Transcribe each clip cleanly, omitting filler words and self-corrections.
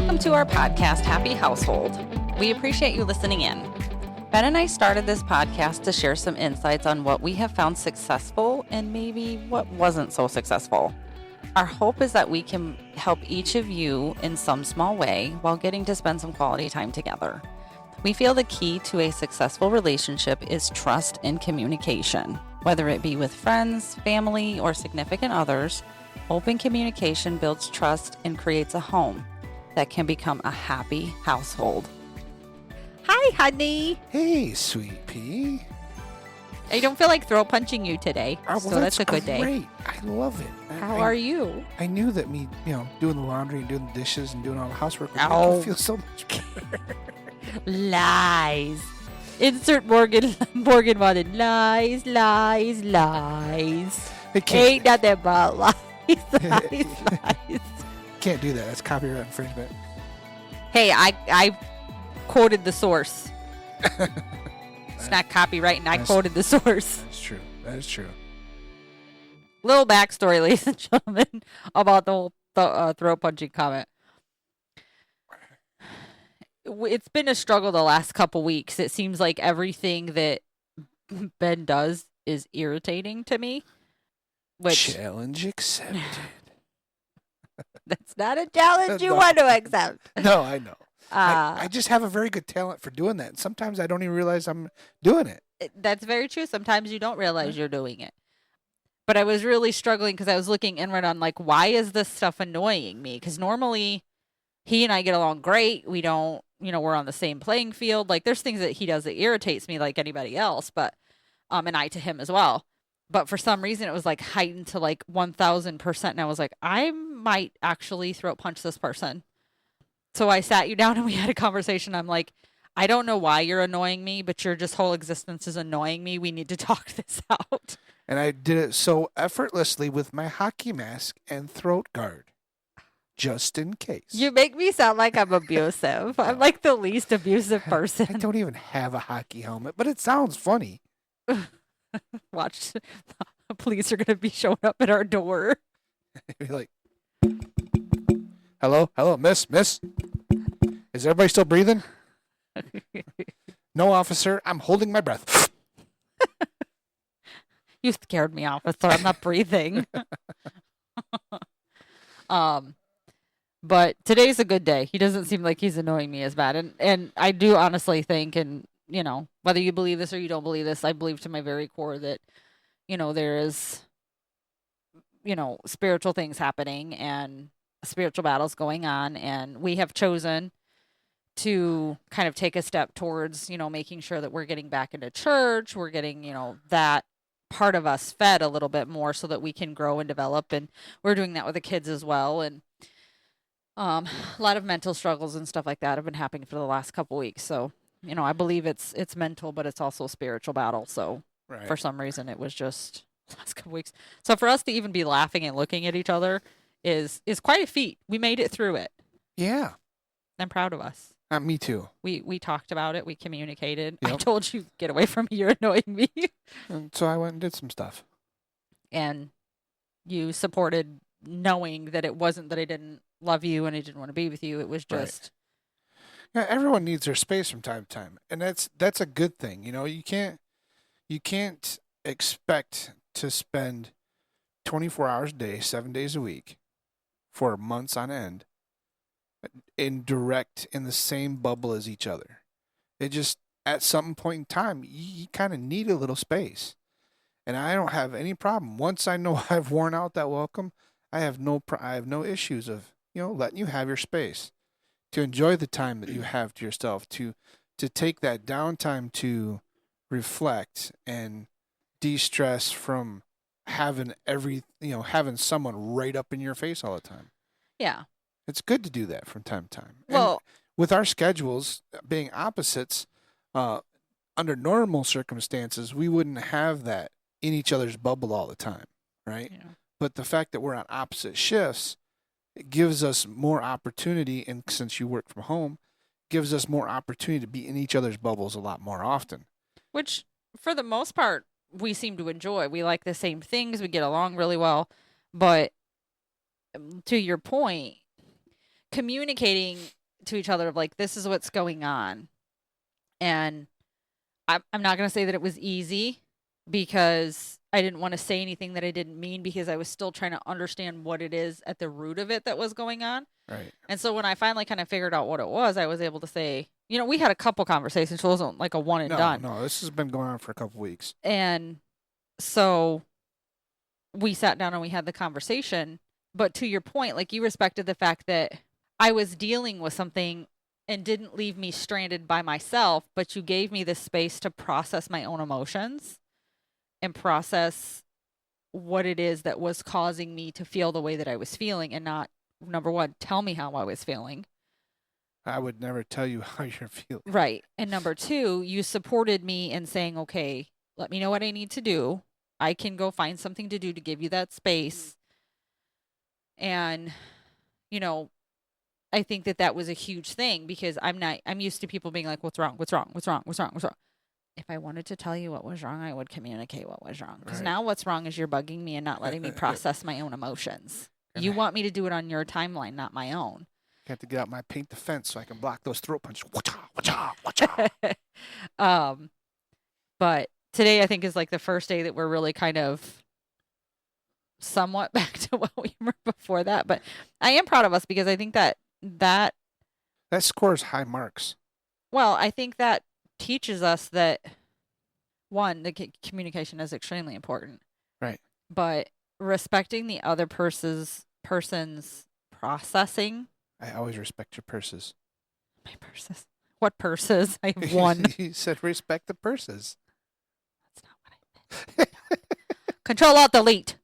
Welcome to our podcast, Happy Household. We appreciate you listening in. Ben and I started this podcast to share some insights on what we have found successful and maybe what wasn't so successful. Our hope is that we can help each of you in some small way while getting to spend some quality time together. We feel the key to a successful relationship is trust and communication. Whether it be with friends, family, or significant others, open communication builds trust and creates a home that can become a happy household. Hi, honey. Hey, sweet pea. I don't feel like throat punching you today, so that's a good day. Great. I love it. How are you? I knew that me, doing the laundry and doing the dishes and doing all the housework would make me feel so much better. Lies. Insert Morgan Wallen. Lies. Ain't nothing but lies. Lies. Can't do that. That's copyright infringement. Hey, I quoted the source. It's not copyright, and I quoted the source. That is true. Little backstory, ladies and gentlemen, about the whole throat punching comment. It's been a struggle the last couple weeks. It seems like everything that Ben does is irritating to me. Challenge accepted. That's not a challenge you want to accept. No, I know. I just have a very good talent for doing that. Sometimes I don't even realize I'm doing it. That's very true. Sometimes you don't realize you're doing it. But I was really struggling because I was looking inward on, why is this stuff annoying me? Because normally he and I get along great. We don't, we're on the same playing field. There's things that he does that irritates me like anybody else, but, and I to him as well. But for some reason, it was heightened to 1,000%. And I was like, I might actually throat punch this person. So I sat you down and we had a conversation. I'm like, I don't know why you're annoying me, but your just whole existence is annoying me. We need to talk this out. And I did it so effortlessly with my hockey mask and throat guard, just in case. You make me sound like I'm abusive. I'm like the least abusive person. I don't even have a hockey helmet, but it sounds funny. Watch, the police are going to be showing up at our door. Be like, hello, miss. Is everybody still breathing? No, officer, I'm holding my breath. You scared me, officer. I'm not breathing. But today's a good day. He doesn't seem like he's annoying me as bad. And I do honestly think, and whether you believe this or you don't believe this, I believe to my very core that, there is, spiritual things happening and spiritual battles going on. And we have chosen to kind of take a step towards, making sure that we're getting back into church. We're getting, that part of us fed a little bit more so that we can grow and develop. And we're doing that with the kids as well. And a lot of mental struggles and stuff like that have been happening for the last couple weeks. So, I believe it's mental, but it's also a spiritual battle. So for some reason, it was just the last couple weeks. So for us to even be laughing and looking at each other is quite a feat. We made it through it. Yeah. I'm proud of us. Me too. We talked about it. We communicated. Yep. I told you, get away from me. You're annoying me. And so I went and did some stuff. And you supported knowing that it wasn't that I didn't love you and I didn't want to be with you. It was just... Yeah, everyone needs their space from time to time. And that's a good thing. You can't expect to spend 24 hours a day, 7 days a week for months on end in the same bubble as each other. It just, at some point in time, you kind of need a little space. And I don't have any problem. Once I know I've worn out that welcome, I have no issues of, letting you have your space, to enjoy the time that you have to yourself, to take that downtime to reflect and de-stress from having having someone right up in your face all the time. Yeah. It's good to do that from time to time. Well, and with our schedules being opposites, under normal circumstances, we wouldn't have that in each other's bubble all the time, right? Yeah. But the fact that we're on opposite shifts, it gives us more opportunity, and since you work from home, gives us more opportunity to be in each other's bubbles a lot more often. Which, for the most part, we seem to enjoy. We like the same things. We get along really well. But to your point, communicating to each other of like, this is what's going on. And I'm not going to say that it was easy because I didn't want to say anything that I didn't mean because I was still trying to understand what it is at the root of it that was going on. Right. And so when I finally kind of figured out what it was, I was able to say, we had a couple conversations. So it wasn't like a one and done. No, this has been going on for a couple weeks. And so we sat down and we had the conversation. But to your point, like you respected the fact that I was dealing with something and didn't leave me stranded by myself, but you gave me the space to process my own emotions and process what it is that was causing me to feel the way that I was feeling and not, number one, tell me how I was feeling. I would never tell you how you're feeling. Right. And number two, you supported me in saying, okay, let me know what I need to do. I can go find something to do to give you that space. And, I think that was a huge thing because I'm used to people being like, what's wrong? What's wrong? What's wrong? What's wrong? What's wrong? If I wanted to tell you what was wrong, I would communicate what was wrong. Because now what's wrong is you're bugging me and not letting me process my own emotions. You want me to do it on your timeline, not my own. I have to get out my paint defense so I can block those throat punches. Watcha. But today I think is like the first day that we're really kind of somewhat back to what we were before that. But I am proud of us because I think that scores high marks. Well, I think that teaches us that one, the communication is extremely important. Right. But respecting the other person's processing. I always respect your purses. My purses. What purses? I have one. You said respect the purses. That's not what I meant. Control Alt Delete.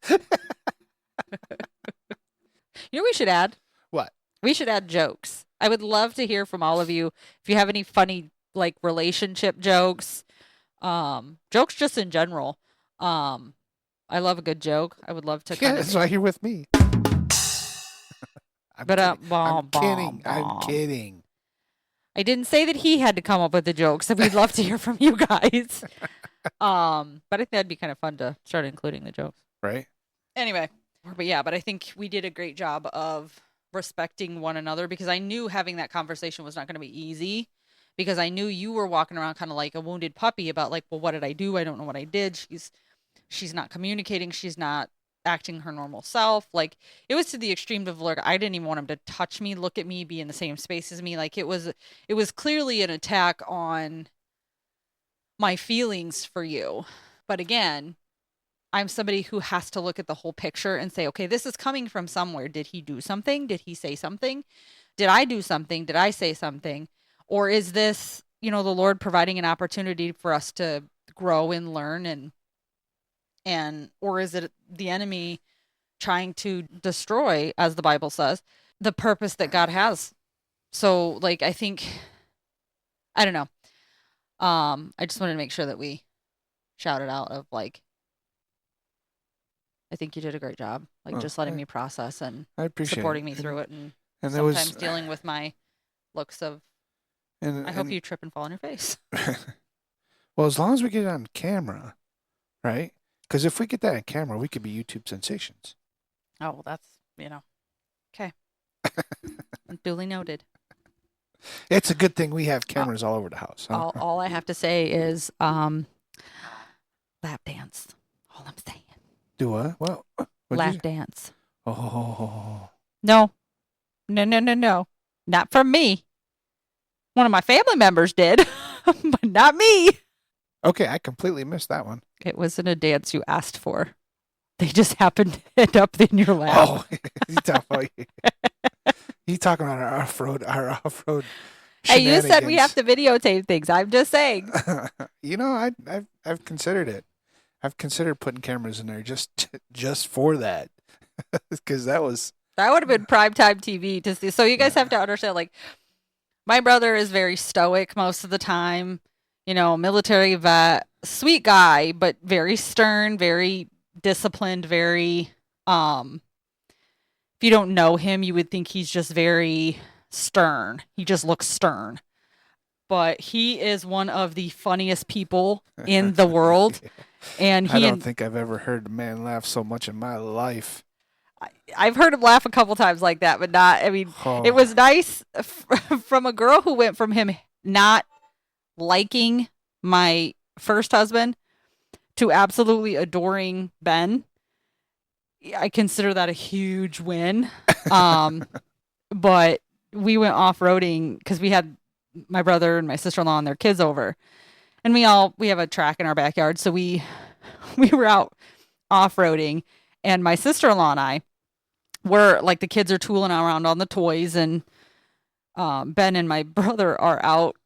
We should add? What? We should add jokes. I would love to hear from all of you if you have any funny like relationship jokes, jokes just in general. I love a good joke. I would love to. That's why you're with me. I'm kidding. I'm kidding. I didn't say that he had to come up with the jokes. So we'd love to hear from you guys. But I think that'd be kind of fun to start including the jokes. Right. Anyway, but I think we did a great job of respecting one another because I knew having that conversation was not going to be easy because I knew you were walking around kind of like a wounded puppy about like, well, what did I do? I don't know what I did. She's not communicating. She's not acting her normal self. Like it was to the extreme of like, I didn't even want him to touch me, look at me, be in the same space as me. Like it was clearly an attack on my feelings for you. But again, I'm somebody who has to look at the whole picture and say, okay, this is coming from somewhere. Did he do something? Did he say something? Did I do something? Did I say something? Or is this, the Lord providing an opportunity for us to grow and learn or is it the enemy trying to destroy, as the Bible says, the purpose that God has? So like, I think, I don't know. I just wanted to make sure that we shouted out of like, I think you did a great job, like just letting me process and supporting me through it, and sometimes dealing with my looks of. I hope you trip and fall on your face. Well, as long as we get it on camera, right? Because if we get that on camera, we could be YouTube sensations. Oh, well, that's okay. Duly noted. It's a good thing we have cameras all over the house. Huh? All I have to say is lap dance. All I'm saying. Do what? Well, lap dance. Oh. No. Not from me. One of my family members did, but not me. Okay, I completely missed that one. It wasn't a dance you asked for. They just happened to end up in your lap. Oh, you talking about our off-road Hey, you said we have to videotape things. I'm just saying. I've considered it. I've considered putting cameras in there just for that, because that would have been primetime TV to see. So you guys have to understand, like, my brother is very stoic most of the time. Military vet, sweet guy, but very stern, very disciplined, very. If you don't know him, you would think he's just very stern. He just looks stern. But he is one of the funniest people in the world. And I don't think I've ever heard a man laugh so much in my life. I've heard him laugh a couple times like that, but not. I mean, Oh. it was nice from a girl who went from him not liking my first husband to absolutely adoring Ben. I consider that a huge win. But we went off-roading because we had my brother and my sister-in-law and their kids over. And we have a track in our backyard. So we were out off-roading, and my sister-in-law and I were like, the kids are tooling around on the toys, and Ben and my brother are out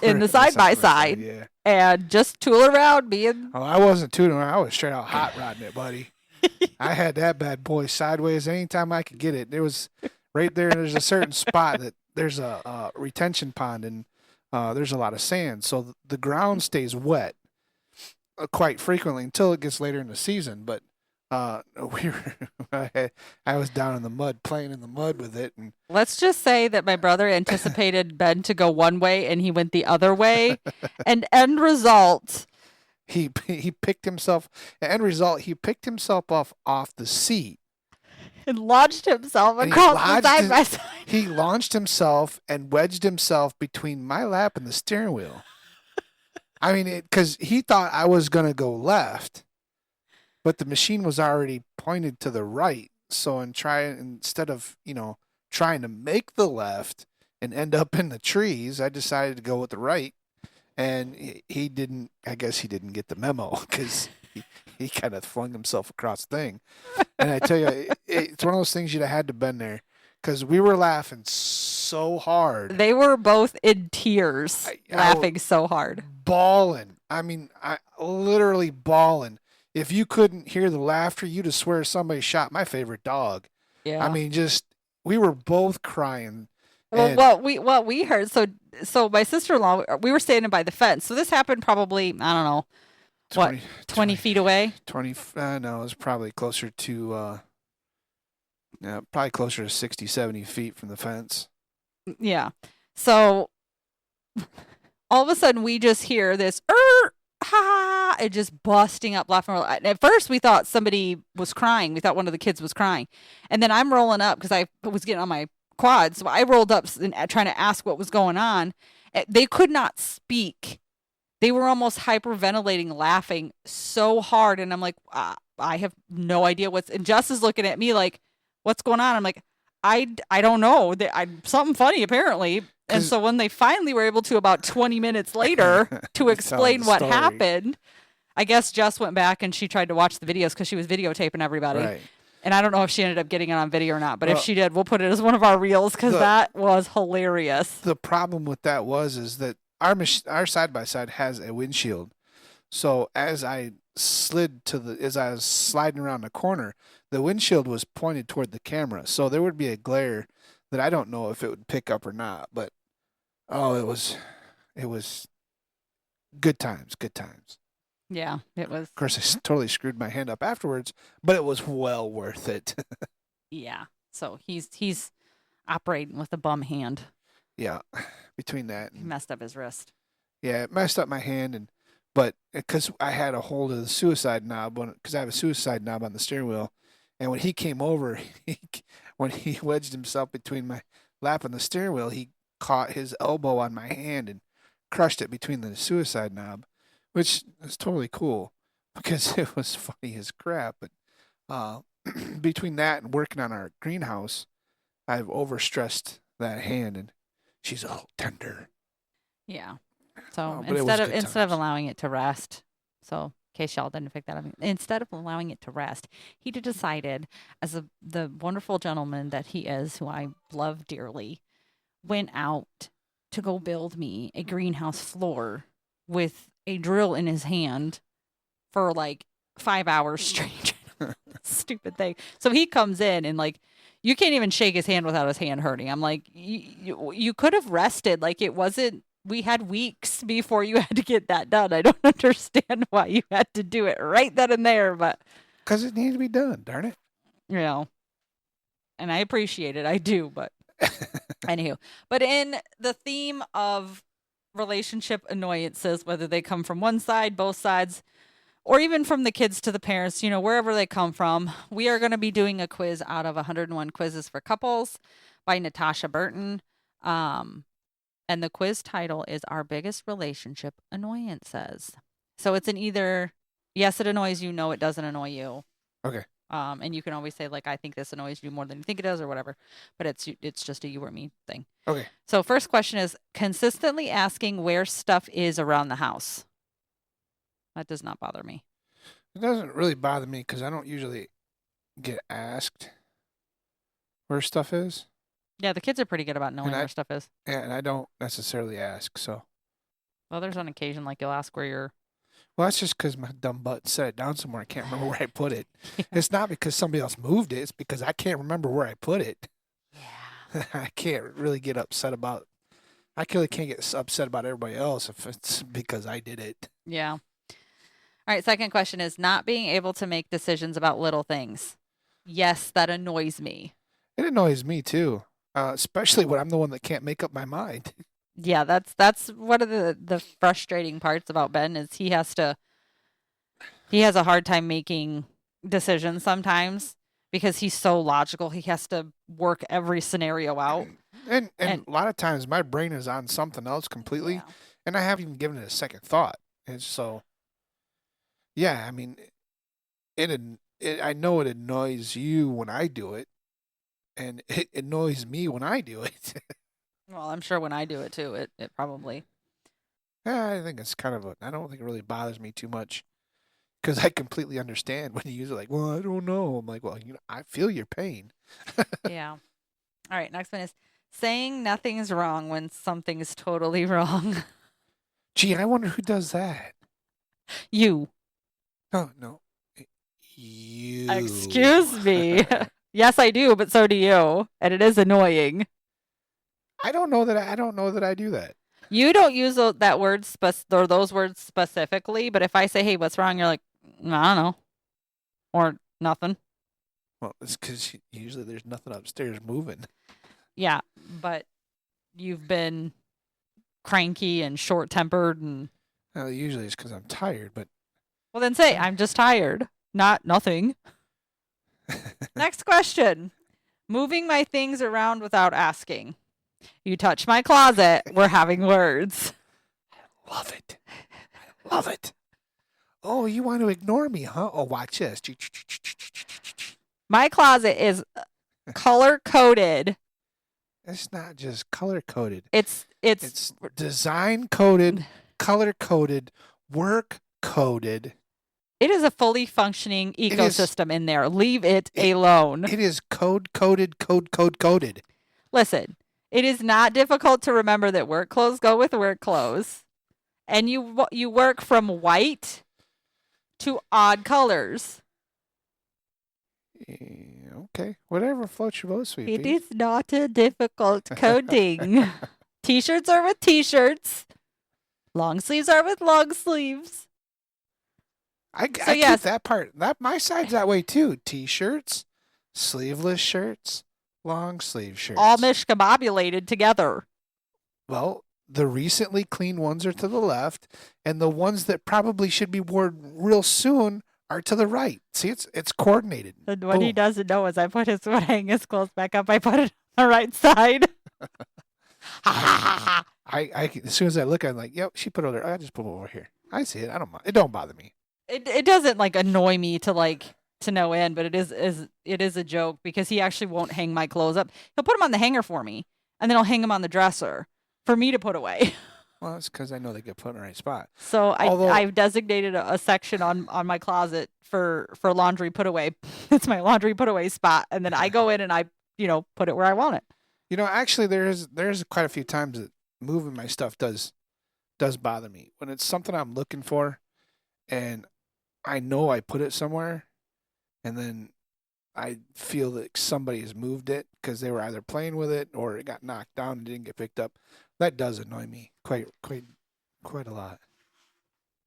in the side-by-side. Yeah. And just tool around being. Oh, I wasn't tooting. I was straight out hot rodding it, buddy. I had that bad boy sideways anytime I could get it. There was right there. There's a certain spot that there's a retention pond, and there's a lot of sand, so the ground stays wet quite frequently until it gets later in the season. But I was down in the mud, playing in the mud with it, and let's just say that my brother anticipated Ben to go one way and he went the other way, and end result. He picked himself. End result, he picked himself off the seat and launched himself across the side by side. He launched himself and wedged himself between my lap and the steering wheel. I mean, because he thought I was going to go left, but the machine was already pointed to the right. So instead of, trying to make the left and end up in the trees, I decided to go with the right. And he didn't, I guess he didn't get the memo because he kind of flung himself across the thing. And I tell you, it's one of those things you'd have had to been there because we were laughing so hard. They were both in tears, laughing so hard. Bawling. I mean, literally bawling. If you couldn't hear the laughter, you'd have swear somebody shot my favorite dog. Yeah. I mean, we were both crying. Well, what we heard, so my sister-in-law, we were standing by the fence. So this happened probably, I don't know, 20 feet away? 20, no, it was probably closer to, probably closer to 60, 70 feet from the fence. Yeah. So all of a sudden we just hear this, ha, and just busting up laughing. And at first we thought somebody was crying. We thought one of the kids was crying. And then I'm rolling up because I was getting on my quad. So I rolled up and trying to ask what was going on. They could not speak. They were almost hyperventilating, laughing so hard. And I'm like, I have no idea and Jess is looking at me like, what's going on? I'm like, I don't know. Something funny apparently. And so when they finally were able to, about 20 minutes later, to explain what happened, I guess Jess went back and she tried to watch the videos because she was videotaping everybody. Right. And I don't know if she ended up getting it on video or not, but if she did, we'll put it as one of our reels because that was hilarious. The problem with that is that our side-by-side has a windshield. So as I was sliding around the corner, the windshield was pointed toward the camera. So there would be a glare that I don't know if it would pick up or not. But, it was good times. Yeah, it was. Of course, I totally screwed my hand up afterwards, but it was well worth it. Yeah. So he's operating with a bum hand. Yeah. Between that. He messed up his wrist. Yeah, it messed up my hand. But because I had a hold of the suicide knob, because I have a suicide knob on the steering wheel. And when he came over, when he wedged himself between my lap and the steering wheel, he caught his elbow on my hand and crushed it between the suicide knob. Which is totally cool because it was funny as crap. But between that and working on our greenhouse, I've overstressed that hand, and she's a little tender. Yeah. So instead of allowing it to rest, so in case y'all didn't pick that up, instead of allowing it to rest, he decided, as the wonderful gentleman that he is, who I love dearly, went out to go build me a greenhouse floor with a drill in his hand for like 5 hours straight. Stupid thing. So he comes in and like, you can't even shake his hand without his hand hurting. I'm like, you could have rested. Like we had weeks before you had to get that done. I don't understand why you had to do it right then and there, but. Because it needed to be done, darn it. And I appreciate it. I do, but anywho. But in the theme of relationship annoyances, whether they come from one side, both sides, or even from the kids to the parents, wherever they come from. We are going to be doing a quiz out of 101 Quizzes for Couples by Natasha Burton. And the quiz title is Our Biggest Relationship Annoyances. So it's an either, yes, it annoys you, no, it doesn't annoy you. Okay. And you can always say, like, I think this annoys you more than you think it does or whatever. But it's just a you or me thing. Okay. So first question is consistently asking where stuff is around the house. That does not bother me. It doesn't really bother me because I don't usually get asked where stuff is. Yeah, the kids are pretty good about knowing where stuff is. Yeah, and I don't necessarily ask, so. Well, there's on occasion, like, you'll ask where you're. Well, that's just because my dumb butt set it down somewhere. I can't remember where I put it. It's not because somebody else moved it. It's because I can't remember where I put it. Yeah. I can't really get upset about. I really can't get upset about everybody else if it's because I did it. Yeah. All right. Second question is not being able to make decisions about little things. Yes, that annoys me. It annoys me too, especially when I'm the one that can't make up my mind. Yeah, that's one of the frustrating parts about Ben is he has a hard time making decisions sometimes because he's so logical. He has to work every scenario out. And a lot of times my brain is on something else completely, and I haven't even given it a second thought. And so, yeah, I mean, I know it annoys you when I do it, and it annoys me when I do it. Well, I'm sure when I do it too, it probably. Yeah, I think it's kind of I don't think it really bothers me too much because I completely understand when you use it like, well, I don't know. I'm like, well, I feel your pain. Yeah. All right. Next one is saying nothing's wrong when something's totally wrong. Gee, I wonder who does that. You. Oh, no. You. Excuse me. Yes, I do, but so do you. And it is annoying. I don't know that I do that. You don't use that word or those words specifically, but if I say, "Hey, what's wrong?" You're like, "I don't know," or nothing. Well, it's because usually there's nothing upstairs moving. Yeah, but you've been cranky and short-tempered, and Well, usually it's because I'm tired. But well, then say, "I'm just tired," not nothing. Next question: moving my things around without asking. You touch my closet, we're having words. I love it. I love it. Oh, you want to ignore me, huh? Oh, watch this. My closet is color-coded. It's not just color-coded. It's design-coded, color-coded, work-coded. It is a fully functioning ecosystem in there. Leave it alone. It is code-coded, code-coded. Listen. It is not difficult to remember that work clothes go with work clothes. And you work from white to odd colors. Okay. Whatever floats your boat, sweetie. It is not a difficult coding. T-shirts are with T-shirts. Long sleeves are with long sleeves. I get that part. My side's that way too. T-shirts, sleeveless shirts. Long sleeve shirts. All mishkabobulated together. Well, the recently cleaned ones are to the left, and the ones that probably should be worn real soon are to the right. See, it's coordinated. And what he doesn't know is I put his when I hang his clothes back up, I put it on the right side. I as soon as I look, I'm like, yep, she put it over there. I just put it over here. I see it. I don't mind. It don't bother me. It doesn't like annoy me to no end, but it is a joke because he actually won't hang my clothes up. He'll put them on the hanger for me, and then he'll hang them on the dresser for me to put away. Well, it's because I know they get put in the right spot. So I've designated a section on my closet for laundry put away. It's my laundry put away spot, and then I go in and I put it where I want it. Actually, there's quite a few times that moving my stuff does bother me when it's something I'm looking for, and I know I put it somewhere. And then I feel that somebody has moved it because they were either playing with it or it got knocked down and didn't get picked up. That does annoy me quite a lot.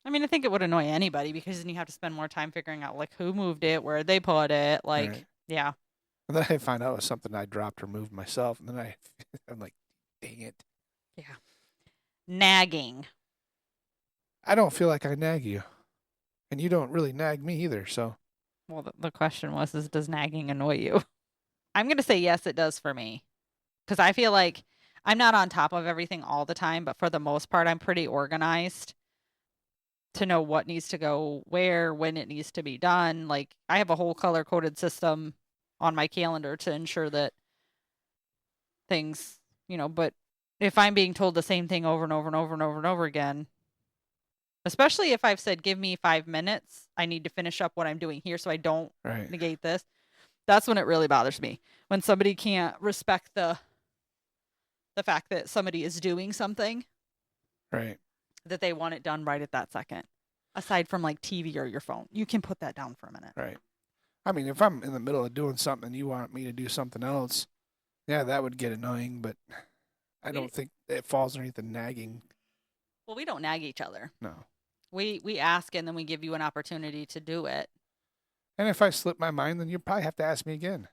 I mean, I think it would annoy anybody because then you have to spend more time figuring out like who moved it, where they put it, like right. Yeah. And then I find out it was something I dropped or moved myself, and then I'm like, dang it. Yeah. Nagging. I don't feel like I nag you. And you don't really nag me either, so. Well, the question was, does nagging annoy you? I'm going to say yes, it does for me. Because I feel like I'm not on top of everything all the time, but for the most part, I'm pretty organized to know what needs to go where, when it needs to be done. Like, I have a whole color coded system on my calendar to ensure that things, but if I'm being told the same thing over and over and over and over and over again, especially if I've said, give me 5 minutes, I need to finish up what I'm doing here so I don't negate this. That's when it really bothers me. When somebody can't respect the fact that somebody is doing something. Right. That they want it done right at that second. Aside from like TV or your phone. You can put that down for a minute. Right. I mean, if I'm in the middle of doing something and you want me to do something else, yeah, that would get annoying, but I don't think it falls underneath the nagging. Well, we don't nag each other. No. We ask and then we give you an opportunity to do it. And if I slip my mind, then you probably have to ask me again.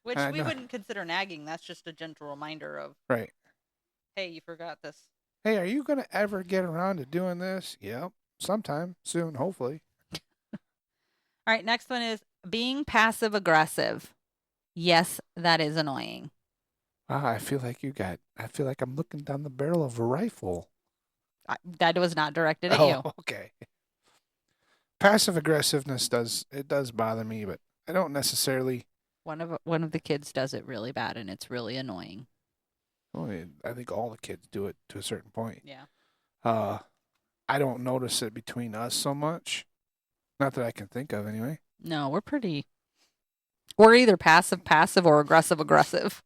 Which we wouldn't consider nagging. That's just a gentle reminder of, right. Hey, you forgot this. Hey, are you going to ever get around to doing this? Yep. Sometime soon, hopefully. All right. Next one is being passive aggressive. Yes, that is annoying. Wow, I feel like I'm looking down the barrel of a rifle. That was not directed at you. Okay. Passive aggressiveness does bother me, but I don't necessarily. One of the kids does it really bad, and it's really annoying. Well, I think all the kids do it to a certain point. Yeah. I don't notice it between us so much. Not that I can think of, anyway. No, we're either passive or aggressive.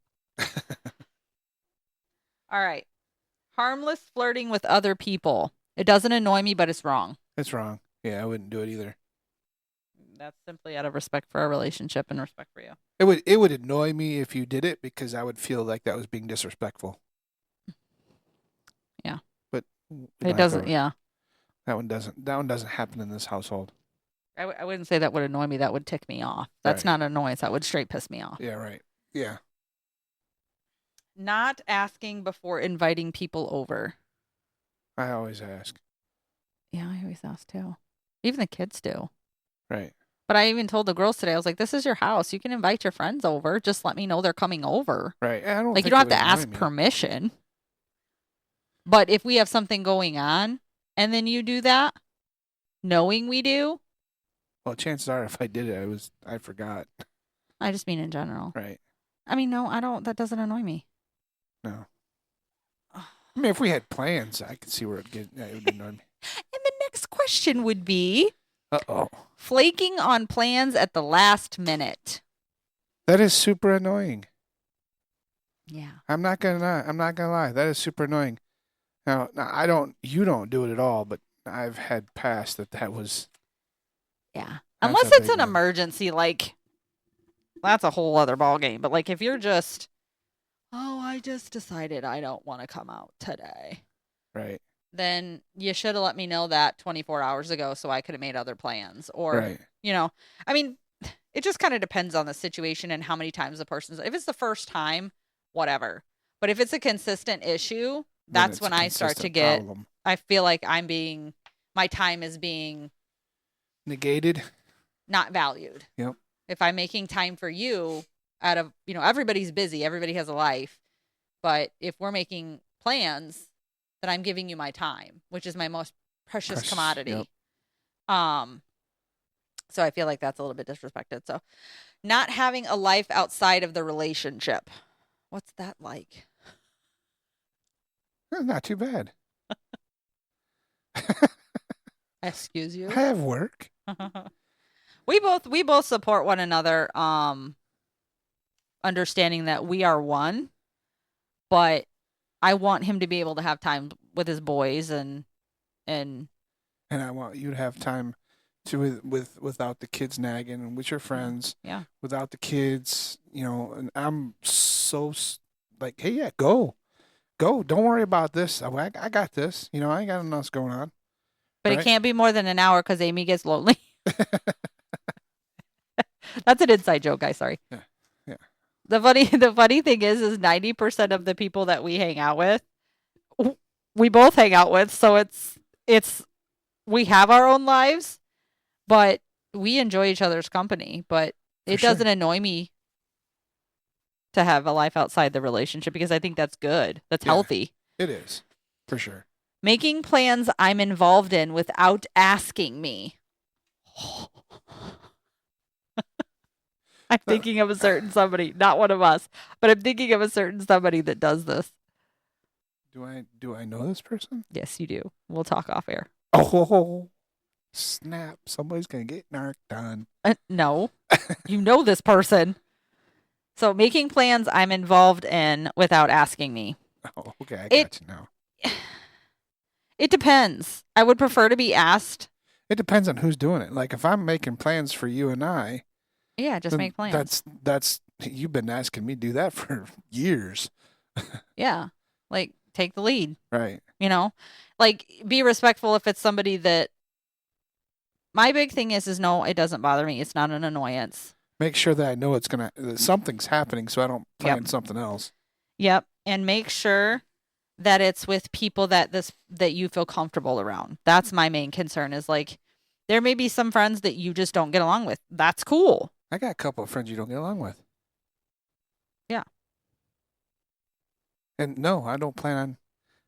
All right. Harmless flirting with other people. It doesn't annoy me, but it's wrong. It's wrong. Yeah, I wouldn't do it either. That's simply out of respect for our relationship and respect for you. It would annoy me if you did it because I would feel like that was being disrespectful. Yeah. But it doesn't. Yeah. That one doesn't happen in this household. I wouldn't say that would annoy me. That would tick me off. That's not annoyance. That would straight piss me off. Yeah. Right. Yeah. Not asking before inviting people over. I always ask. Yeah, I always ask too. Even the kids do. Right. But I even told the girls today, I was like, this is your house. You can invite your friends over. Just let me know they're coming over. Right. You don't have to ask permission. But if we have something going on and then you do that, knowing we do. Well, chances are if I did it, I forgot. I just mean in general. Right. I mean, no, I don't. That doesn't annoy me. No. I mean, if we had plans, I could see where it would annoy me. And the next question would be, uh-oh, flaking on plans at the last minute. That is super annoying. Yeah. I'm not gonna lie. That is super annoying. Now you don't do it at all, but I've had past that was. Yeah. Unless it's an emergency, that's a whole other ballgame. But if you're just, I just decided I don't want to come out today. Right. Then you should have let me know that 24 hours ago so I could have made other plans. Or, I mean, it just kind of depends on the situation and how many times the person's. If it's the first time, whatever. But if it's a consistent issue, that's when I start to get, problem. I feel like my time is being negated, not valued. Yep. If I'm making time for you out of, everybody's busy, everybody has a life. But if we're making plans, then I'm giving you my time, which is my most precious commodity. Yep. So I feel like that's a little bit disrespected. So not having a life outside of the relationship. What's that like? Not too bad. Excuse you? I have work. We both support one another, understanding that we are one, but I want him to be able to have time with his boys and I want you to have time to without the kids nagging and with your friends. Yeah. Without the kids, and I'm so hey, yeah, go. Don't worry about this. I got this. I ain't got nothing else going on. But right? It can't be more than an hour because Amy gets lonely. That's an inside joke, guys. Sorry. Yeah. The funny thing is 90% of the people that we hang out with, we both hang out with. So it's we have our own lives, But we enjoy each other's company, but it sure. doesn't annoy me to have a life outside the relationship because I think that's good. That's healthy. It is, for sure. Making plans I'm involved in without asking me. I'm thinking of a certain somebody, not one of us, but I'm thinking of a certain somebody that does this. Do I know this person? Yes, you do. We'll talk off air. Oh, snap. Somebody's going to get narked on. No, you know this person. So making plans I'm involved in without asking me. Oh, okay. I got you now. It depends. I would prefer to be asked. It depends on who's doing it. Like if I'm making plans for you and I, Yeah, just make plans. That's you've been asking me to do that for years. Yeah. Like take the lead. Right. You know? Like be respectful if it's somebody that my big thing is no, it doesn't bother me. It's not an annoyance. Make sure that I know that something's happening so I don't plan something else. Yep. And make sure that it's with people that you feel comfortable around. That's my main concern is like there may be some friends that you just don't get along with. That's cool. I got a couple of friends you don't get along with. Yeah. And no, I don't plan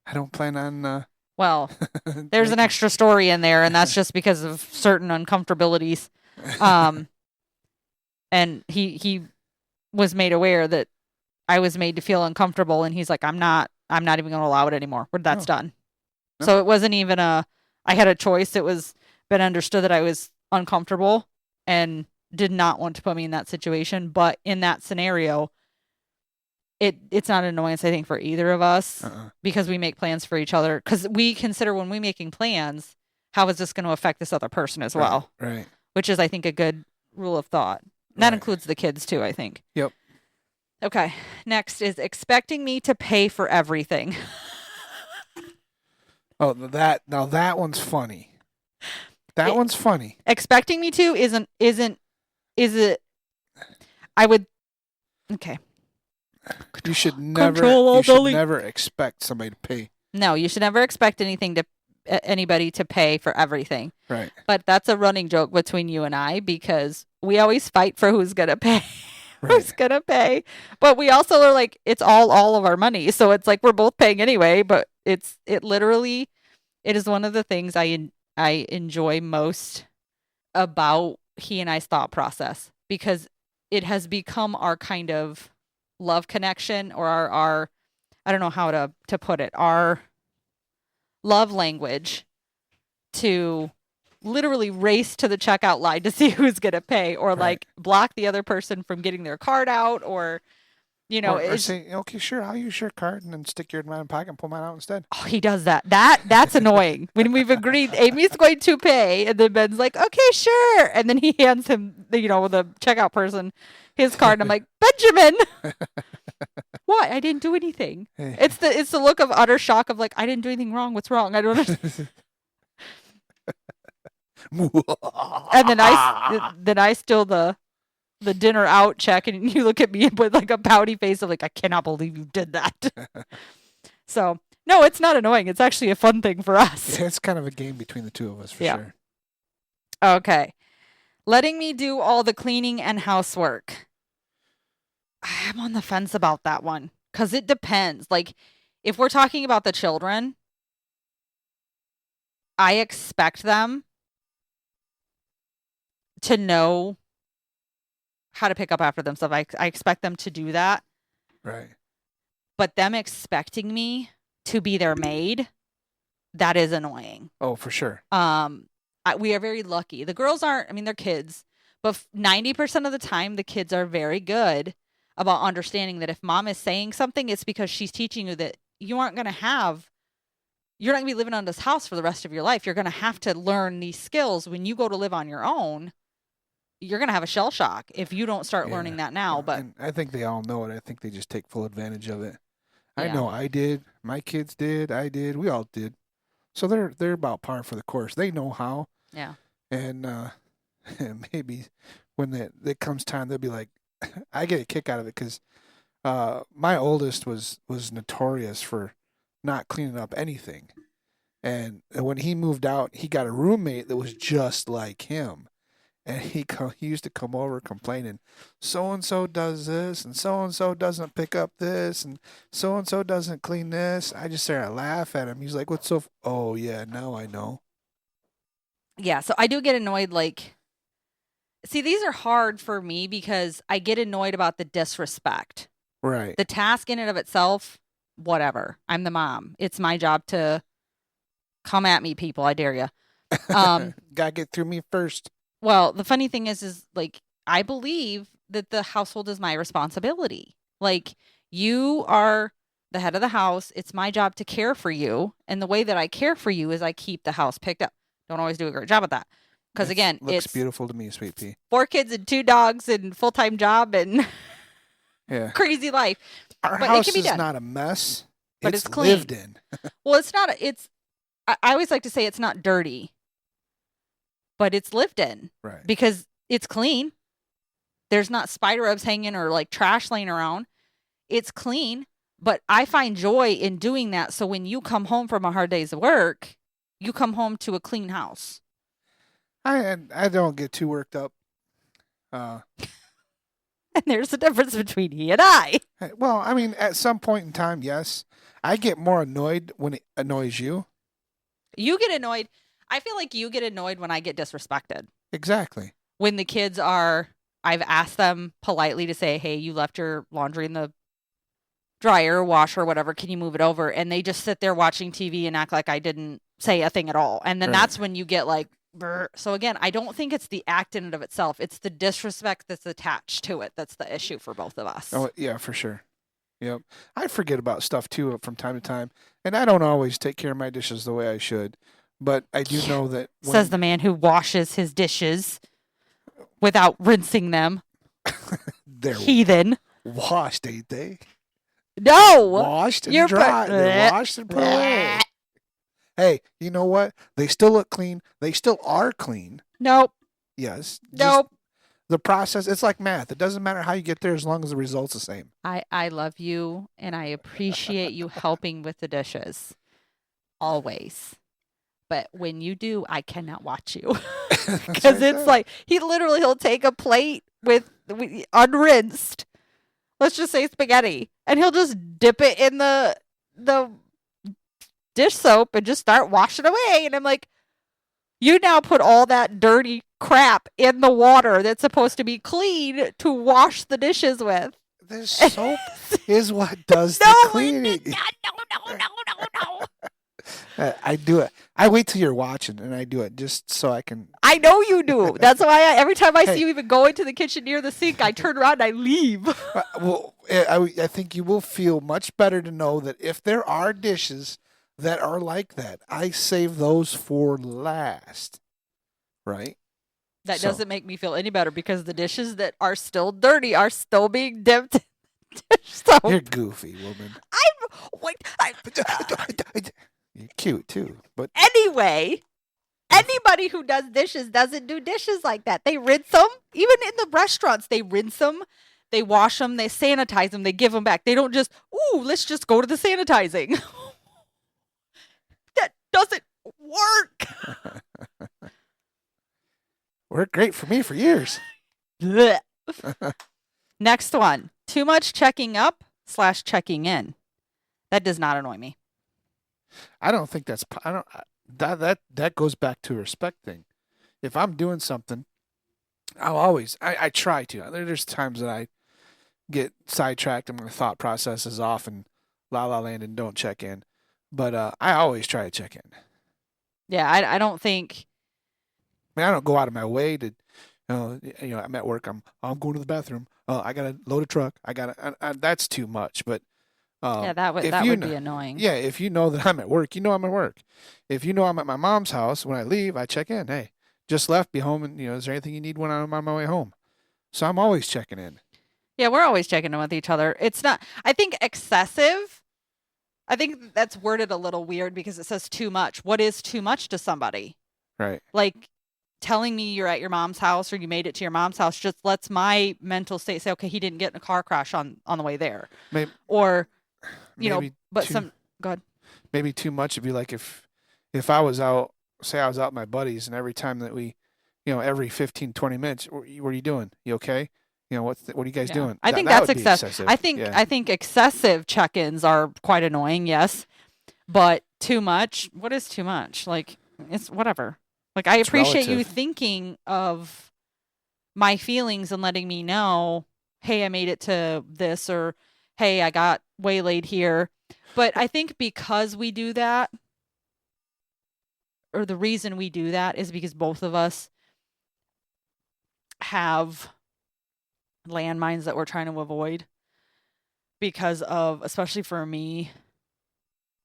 on well, there's an extra story in there and that's just because of certain uncomfortabilities. And he was made aware that I was made to feel uncomfortable and he's like I'm not even going to allow it anymore. That's done. No. So it wasn't even I had a choice. It was been understood that I was uncomfortable and did not want to put me in that situation. But in that scenario, it's not an annoyance, I think, for either of us because we make plans for each other. Because we consider when we're making plans, how is this going to affect this other person as well? Right. Which is, I think, a good rule of thought. And that includes the kids, too, I think. Yep. Okay. Next is expecting me to pay for everything. Oh, that one's funny. That one's funny. Expecting me to is it? I would. Okay. You should never expect somebody to pay. No, you should never expect anybody to pay for everything. Right. But that's a running joke between you and I because we always fight for who's gonna pay. Right. Who's gonna pay? But we also are like it's all of our money, so it's like we're both paying anyway. But it is one of the things I enjoy most about he and I's thought process because it has become our kind of love connection or our I don't know how to put it, our love language to literally race to the checkout line to see who's going to pay or like block the other person from getting their card out or or say, okay, sure, I'll use your card and then stick your in my pocket and pull mine out instead. Oh, he does that. That's annoying. When we've agreed Amy's going to pay and then Ben's like, okay, sure. And then he hands him, the checkout person his card. And I'm like, Benjamin, what? I didn't do anything. It's the look of utter shock of like, I didn't do anything wrong. What's wrong? I don't understand. And then I steal the dinner out check and you look at me with like a pouty face of like, I cannot believe you did that. So no, it's not annoying. It's actually a fun thing for us. Yeah, it's kind of a game between the two of us for sure. Okay. Letting me do all the cleaning and housework. I'm on the fence about that one because it depends. Like if we're talking about the children, I expect them to know how to pick up after themselves. I expect them to do that. Right. But them expecting me to be their maid, that is annoying. Oh, for sure. We are very lucky. The girls aren't, they're kids, but 90% of the time the kids are very good about understanding that if mom is saying something, it's because she's teaching you that you're not going to be living on this house for the rest of your life. You're going to have to learn these skills when you go to live on your own. You're going to have a shell shock if you don't start learning that now. But and I think they all know it. I think they just take full advantage of it. Yeah. I know I did. My kids did. I did. We all did. So they're about par for the course. They know how. Yeah. And maybe when it comes time, they'll be like, I get a kick out of it because my oldest was notorious for not cleaning up anything. And when he moved out, he got a roommate that was just like him. And he used to come over complaining, so and so does this, and so doesn't pick up this, and so doesn't clean this. I just started to laugh at him. He's like, "What's so?" Oh yeah, now I know. Yeah, so I do get annoyed. See, these are hard for me because I get annoyed about the disrespect. Right. The task in and of itself, whatever. I'm the mom. It's my job to come at me, people. I dare you. Gotta get through me first. Well, the funny thing is I believe that the household is my responsibility. Like, you are the head of the house. It's my job to care for you. And the way that I care for you is I keep the house picked up. Don't always do a great job at that. Because again, looks it's beautiful to me, Sweet Pea. 4 kids and 2 dogs and full-time job and crazy life. Our but house it can be is done. not a mess. But it's clean. Lived in. Well, it's not. I always like to say it's not dirty, but it's lived in. Right. Because it's clean. There's not spider webs hanging or like trash laying around. It's clean, but I find joy in doing that. So when you come home from a hard day's work, you come home to a clean house. I don't get too worked up. And there's a difference between he and I. Well, I mean, at some point in time, yes. I get more annoyed when it annoys you. You get annoyed. I feel like you get annoyed when I get disrespected. Exactly. When the kids I've asked them politely to say, hey, you left your laundry in the dryer, washer, whatever. Can you move it over? And they just sit there watching TV and act like I didn't say a thing at all. And then that's when you get like, brr. So again, I don't think it's the act in and of itself. It's the disrespect that's attached to it. That's the issue for both of us. Oh, yeah, for sure. Yep. I forget about stuff too from time to time. And I don't always take care of my dishes the way I should. But I do know that. Says the man who washes his dishes without rinsing them. They're heathen. Washed, ain't they? No. Washed and dried. They're washed and put away. Hey, you know what? They still look clean. They still are clean. Nope. Yes. Nope. The process, it's like math. It doesn't matter how you get there as long as the result's the same. I love you, and I appreciate you helping with the dishes. Always. But when you do, I cannot watch you. Because it's like, he'll take a plate with unrinsed, let's just say spaghetti, and he'll just dip it in the dish soap and just start washing away. And I'm like, you now put all that dirty crap in the water that's supposed to be clean to wash the dishes with. The soap is what does the cleaning. No. I do it. I wait till you're watching, and I do it just so I can. I know you do. That's why every time I see you even go into the kitchen near the sink, I turn around and I leave. Well, I think you will feel much better to know that if there are dishes that are like that, I save those for last. Right? That doesn't make me feel any better because the dishes that are still dirty are still being dipped in dish soap. You're goofy, woman. You're cute too, but anyway, anybody who does dishes doesn't do dishes like that. They rinse them. Even in the restaurants, they rinse them, they wash them, they sanitize them, they give them back. They don't just, let's just go to the sanitizing. That doesn't work. Worked great for me for years. Next one. Too much checking up / checking in. That does not annoy me. I don't think that's. That goes back to a respect thing. If I'm doing something, I'll always. I try to. There's times that I get sidetracked and my thought process is off and la land and don't check in. But I always try to check in. Yeah, I don't think. I mean, I don't go out of my way to. I'm at work. I'm going to the bathroom. I gotta load a truck. That's too much. But. That would be annoying. Yeah, if you know that I'm at work, you know I'm at work. If you know I'm at my mom's house, when I leave, I check in. Hey, just left, be home, and is there anything you need when I'm on my way home? So I'm always checking in. Yeah, we're always checking in with each other. It's not, I think, excessive. I think that's worded a little weird because it says too much. What is too much to somebody? Right. Like telling me you're at your mom's house or you made it to your mom's house just lets my mental state say, okay, he didn't get in a car crash on the way there. Maybe, or, go ahead. Maybe too much would be like if If I was out, say I was out with my buddies, and every time that we, every 15, 20 minutes, what are you doing? You okay? What are you guys Yeah. doing? I think That that's would be excess. excessive. Yeah. I think excessive check-ins are quite annoying, yes. But too much, what is too much? Like, it's whatever. Like, I It's appreciate you relative. thinking of my feelings and letting me know, hey, I made it to this, or hey, I got waylaid here. But I think because we do that, or the reason we do that is because both of us have landmines that we're trying to avoid because of, especially for me,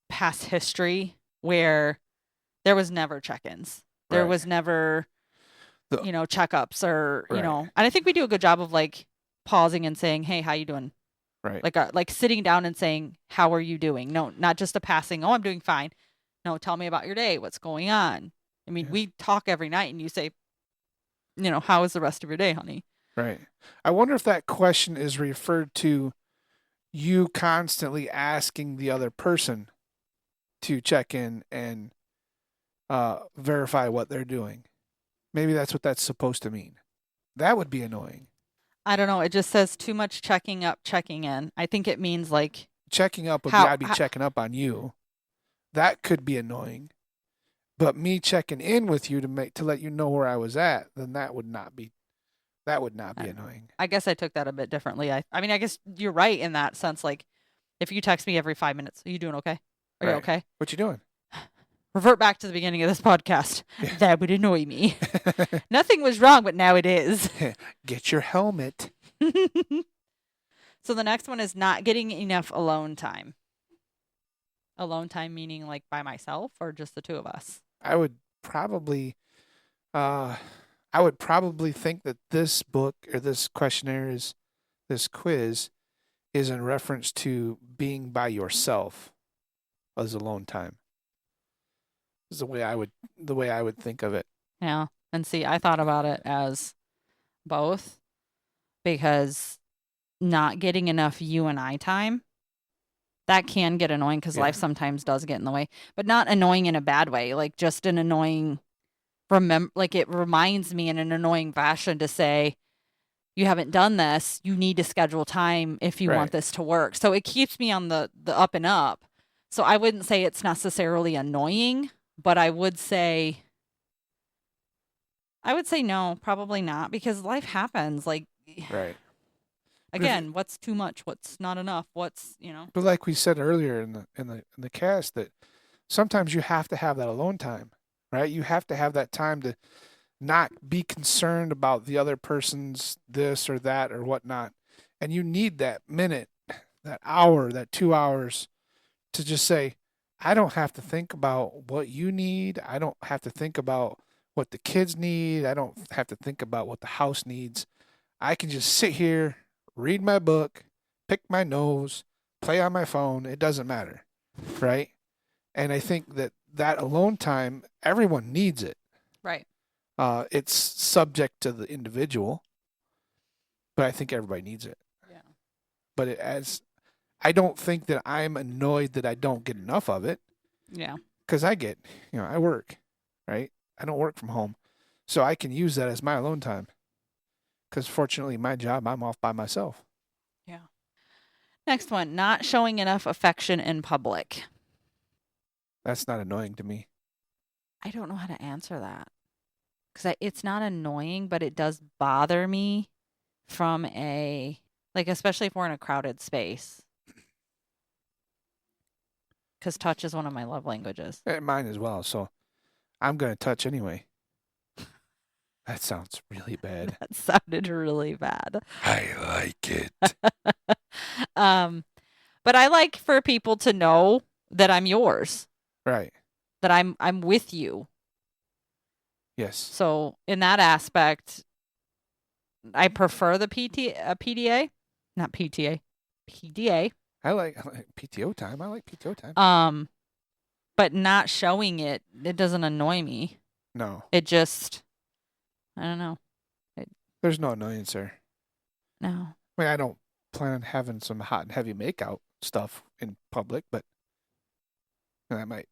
past history where there was never check-ins. There Right. was never, The, checkups or, right. and I think we do a good job of like pausing and saying, "Hey, how you doing?" Right. Like sitting down and saying, "How are you doing?" No, not just a passing, "Oh, I'm doing fine." No, tell me about your day. What's going on? I mean, Yes. we talk every night and you say, "How is the rest of your day, honey?" Right. I wonder if that question is referred to you constantly asking the other person to check in and verify what they're doing. Maybe that's what that's supposed to mean. That would be annoying. I don't know. It just says too much checking up, checking in. I think it means like Checking up would be how, I'd be how checking up on you. That could be annoying. But me checking in with you to let you know where I was at, then that would not be annoying. I guess I took that a bit differently. I mean, I guess you're right in that sense. Like, if you text me every 5 minutes, are you doing okay? Are you Right. okay? What you doing? Revert back to the beginning of this podcast. Yeah. That would annoy me. Nothing was wrong, but now it is. Get your helmet. So the next one is not getting enough alone time. Alone time meaning like by myself or just the two of us? I would probably uh I would probably think that this book or this quiz is in reference to being by yourself as alone time. Is the way I would think of it. Yeah. And see, I thought about it as both because not getting enough you and I time, that can get annoying because Yeah. life sometimes does get in the way, but not annoying in a bad way, like just an annoying like it reminds me in an annoying fashion to say, you haven't done this, you need to schedule time if you want Right. this to work. So it keeps me on the up and up. So I wouldn't say it's necessarily annoying, but I would say no, probably not, because life happens. Like, Right. again, what's too much? What's not enough? But like we said earlier in the cast that sometimes you have to have that alone time, right? You have to have that time to not be concerned about the other person's this or that or whatnot. And you need that minute, that hour, that 2 hours to just say, I don't have to think about what you need. I don't have to think about what the kids need. I don't have to think about what the house needs. I can just sit here, read my book, pick my nose, play on my phone. It doesn't matter, right? And I think that alone time, everyone needs it. Right. It's subject to the individual, but I think everybody needs it. Yeah. But I don't think that I'm annoyed that I don't get enough of it Yeah. because I work, right? I don't work from home, so I can use that as my alone time. Because fortunately, my job, I'm off by myself. Yeah. Next one, not showing enough affection in public. That's not annoying to me. I don't know how to answer that because it's not annoying, but it does bother me from especially if we're in a crowded space. Because touch is one of my love languages. Mine as well. So I'm gonna touch anyway. That sounds really bad. That sounded really bad. I like it. But I like for people to know that I'm yours, Right. that I'm with you. Yes. So in that aspect, I prefer the PDA, not PTA, PDA. I like PTO time. I like PTO time. But not showing it doesn't annoy me. No. It just, I don't know. There's no annoyance there. No. I mean, I don't plan on having some hot and heavy makeout stuff in public, but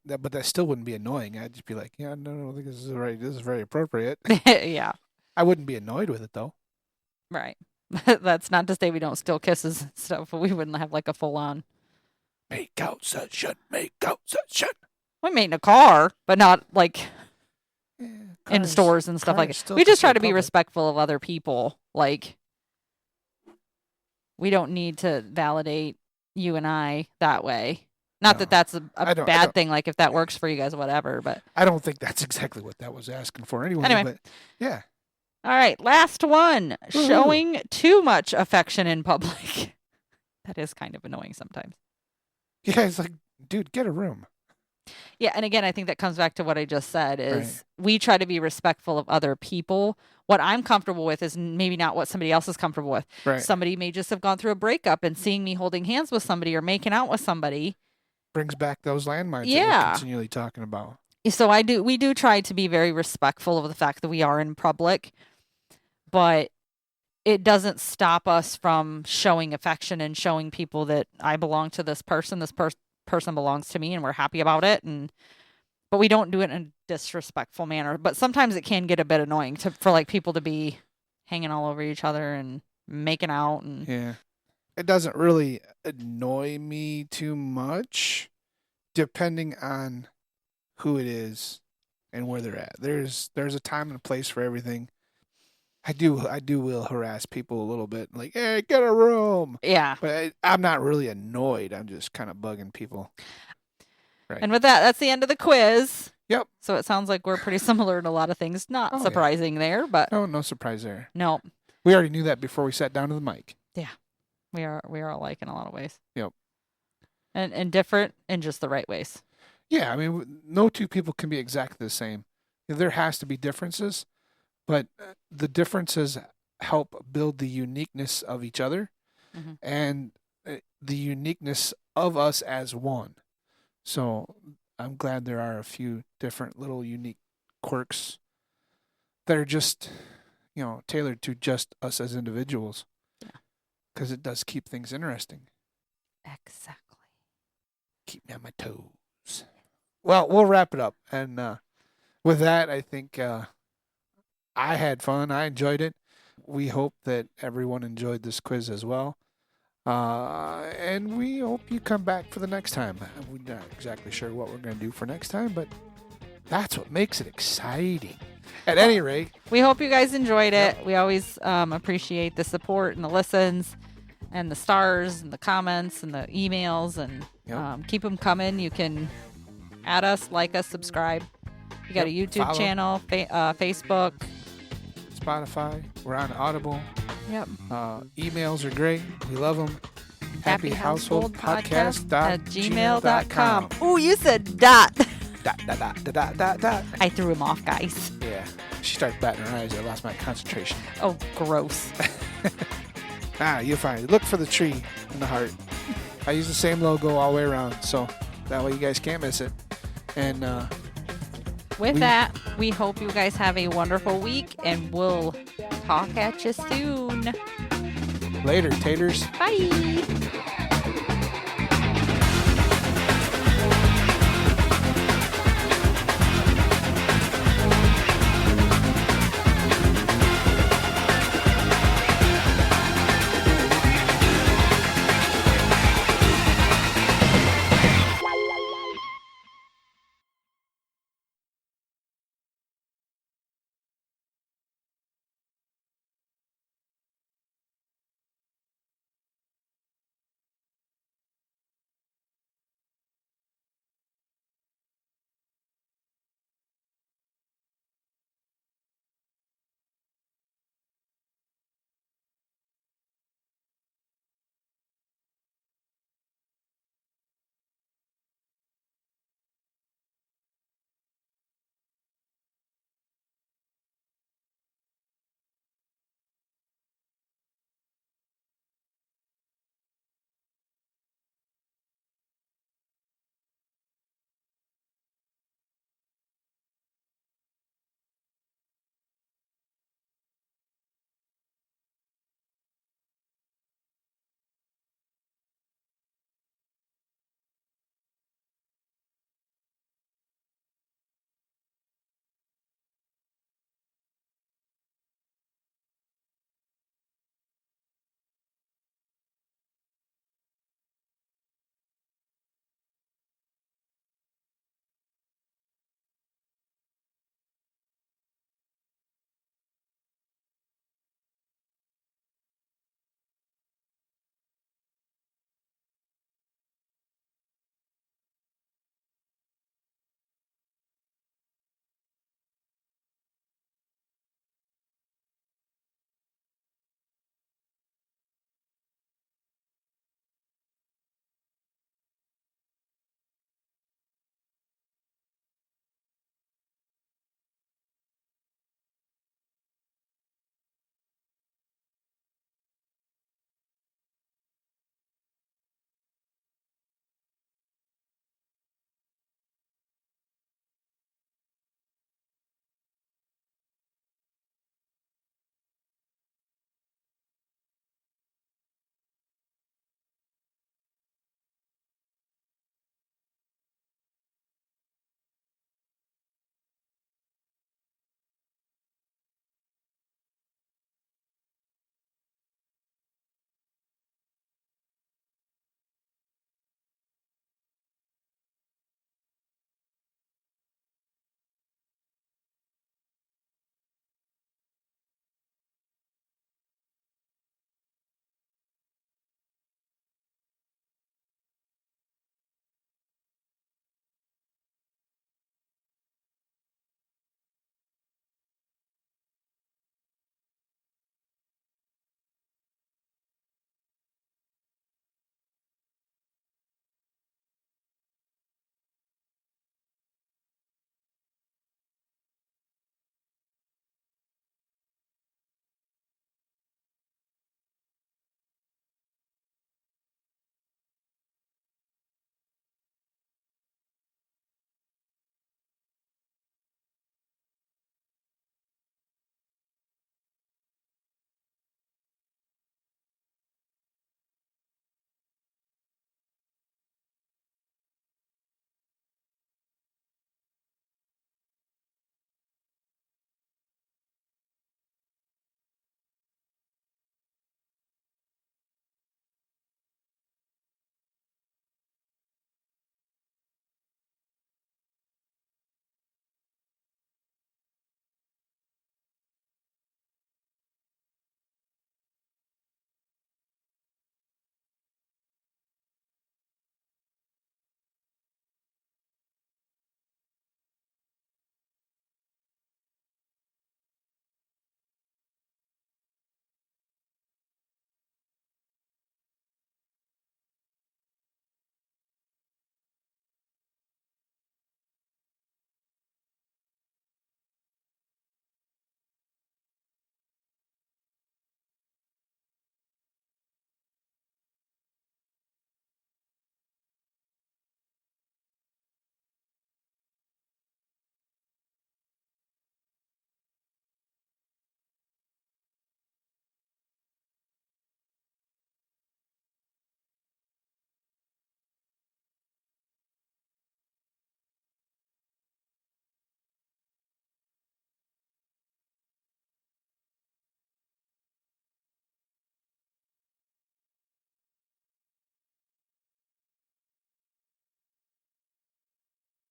But that still wouldn't be annoying. I'd just be like, yeah, no, I don't think this is right. This is very appropriate. Yeah, I wouldn't be annoyed with it though. right. That's not to say we don't still kisses and stuff, but we wouldn't have like a full on. Make out session. Make out session. We made in a car, but not like Yeah, in stores and stuff like cars that. still We just try to considered be public. respectful of other people. Like, we don't need to validate you and I that way. Not that No. that's a I don't- bad thing. Like, if that works for you guys, whatever. But I don't think that's exactly what that was asking for anyway. Anyway. But yeah, all right, last one. Woohoo. Showing too much affection in public. That is kind of annoying sometimes. yeah, it's like, dude, get a room. Yeah, and again, I think that comes back to what I just said is Right. we try to be respectful of other people. What I'm comfortable with is maybe not what somebody else is comfortable with. Right. Somebody may just have gone through a breakup and seeing me holding hands with somebody or making out with somebody. Brings back those landmines that Yeah. we're continually talking about. So we do try to be very respectful of the fact that we are in public, but it doesn't stop us from showing affection and showing people that I belong to this person. This person belongs to me, and we're happy about it. But we don't do it in a disrespectful manner. But sometimes it can get a bit annoying for like people to be hanging all over each other and making out. And Yeah. It doesn't really annoy me too much, depending on who it is and where they're at. There's a time and a place for everything. I will harass people a little bit, like, hey, get a room. yeah. But I'm not really annoyed. I'm just kind of bugging people. Right. And with that, that's the end of the quiz. Yep. So it sounds like we're pretty similar in a lot of things. Not Oh, yeah. surprising there, but No surprise there. no, We already knew that before we sat down to the mic. we are alike in a lot of ways. Yep. And different in just the right ways. Yeah, I mean, no two people can be exactly the same. There has to be differences, but the differences help build the uniqueness of each other Mhm. and the uniqueness of us as one. So I'm glad there are a few different little unique quirks that are just, tailored to just us as individuals. Yeah. Because it does keep things interesting. Exactly. Keep me on my toes. Well, we'll wrap it up. And with that, I think I had fun. I enjoyed it. We hope that everyone enjoyed this quiz as well. And we hope you come back for the next time. We're not exactly sure what we're going to do for next time, but that's what makes it exciting. At any rate, We hope you guys enjoyed it. We always appreciate the support and the listens and the stars and the comments and the emails, and Yep. keep them coming. You can add us, like us, subscribe. You got a Yep, YouTube follow. channel, Facebook. Spotify, we're on Audible. Yep. Emails are great. We love them. happyhouseholdpodcast@gmail.com. Ooh, you said dot. Dot. I threw him off, guys. Yeah. She starts batting her eyes. I lost my concentration. Oh, gross. You'll find it. Look for the tree and the heart. I use the same logo all the way around, so that way you guys can't miss it. And With that, we hope you guys have a wonderful week, and we'll talk at you soon. later, taters. Bye.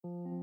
you.